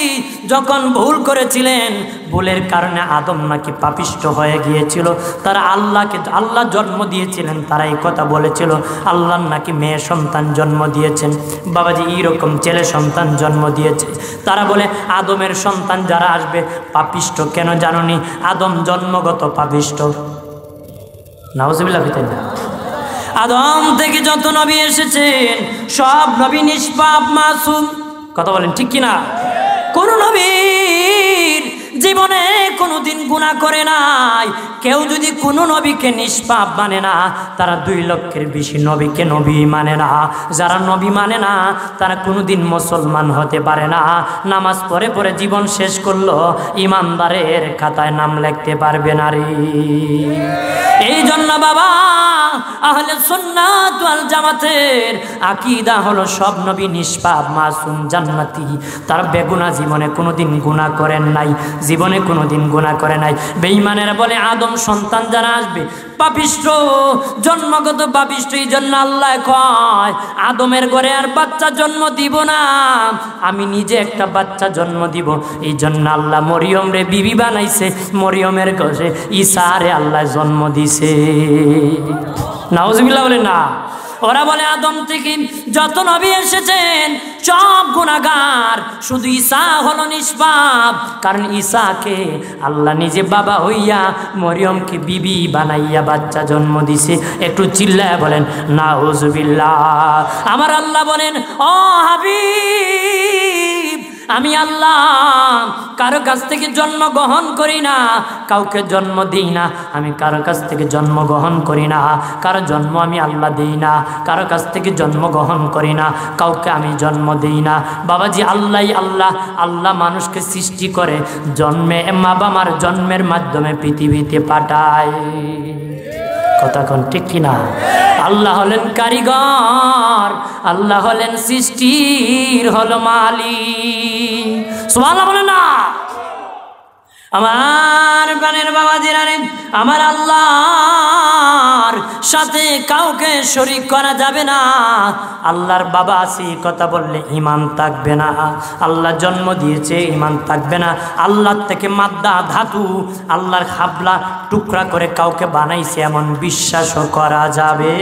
যখন ভুল করেছিলেন, ভুলের কারণে আদম নাকি পাপিষ্ঠ হয়ে গিয়েছিল, তারা আল্লাহকে আল্লাহ জন্ম দিয়েছিলেন, তারা এই কথা বলেছিল আল্লাহ নাকি মেয়ে সন্তান জন্ম দিয়েছেন। বাবাজি এইরকম ছেলে সন্তান জন্ম দিয়েছে। তারা বলে আদমের সন্তান যারা আসবে পাপিষ্ঠ। কেন জানোনি? আদম জন্মগত পাপিষ্ঠ। নাউজুবিল্লাহ। আদম থেকে যত নবী এসেছেন সব নবী নিষ্পাপ মাসুম। কথা বলেন ঠিক কিনা? কোন নবীর জীবনে কোনোদিন গুনাহ করে নাই। কেউ যদি কোনো নবীকে নিষ্পাপ মানে না, তারা 2 লক্ষের বেশি নবীকে নবী মানে না। যারা নবী মানে না তারা কোনোদিন মুসলমান হতে পারে না। নামাজ পড়ে পড়ে জীবন শেষ করলো, ইমানদারের খাতায় নাম লিখতে পারবে না রে। এই জন্য বাবা, আহলে সুন্নাত ওয়াল জামাতের আকীদা হলো সব নবী নিষ্পাপ মাসুম জান্নাতি। তারা বেগুনাহ জীবনে কোনোদিন গুনাহ করেন নাই, জীবনে কোনোদিন গুনাহ করে নাই। বেঈমানেরা বলে আদম সন্তান যারা আসবে পাপিষ্ঠ, জন্মগত পাপিষ্ঠ। এই জন্য আল্লাহ কয় আদমের ঘরে আর বাচ্চা জন্ম দিব না, আমি নিজে একটা বাচ্চা জন্ম দিব। এই জন্য আল্লাহ মরিয়ম রে বিবি বানাইছে, মরিয়মের ঘরে ঈসা রে আল্লাহ জন্ম দিছে। নাউজুবিল্লাহ বলে না? ওরা বলে আদম থেকে যত নবী এসেছেন সব গুনাহগার, শুধু ঈসা হলো নিষ্পাপ। কারণ ঈসাকে আল্লাহ নিজে বাবা হইয়া মরিয়মকে বিবি বানাইয়া বাচ্চা জন্ম দিছে। একটু চিল্লায় বলেন নাউজুবিল্লাহ। আমার আল্লাহ বলেন, ও হাবিব, আমি আল্লাহ কারো কাছ থেকে জন্ম গ্রহণ করি না, কাউকে জন্ম দিই না। আমি কারো কাছ থেকে জন্ম গ্রহণ করি না, কারো জন্ম আমি আল্লাহ দিই না। কারো কাছ থেকে জন্ম গ্রহণ করি না, কাউকে আমি জন্ম দিই না। বাবাজি আল্লাহ আল্লাহ আল্লাহ মানুষকে সৃষ্টি করে, জন্মে মা বাবার জন্মের মাধ্যমে পৃথিবীতে পাঠায়। কথা কোন ঠিক কিনা? আল্লাহ হলেন কারিগর, আল্লাহ হলেন সৃষ্টির হলো মালিক। সুবহানাল্লাহ বলে না? আমার প্রাণের বাবাজিরা রে, আমার আল্লাহর সাথে কাউকে শরীক করা যাবে না। আল্লাহর বাবা আছে কথা বললে ঈমান থাকবে না, আল্লাহ জন্ম দিয়েছে ঈমান থাকবে না, আল্লাহর থেকে মাদ্দা ধাতু আল্লাহর খাবলা টুকরা করে কাউকে বানাইছে এমন বিশ্বাসও করা যাবে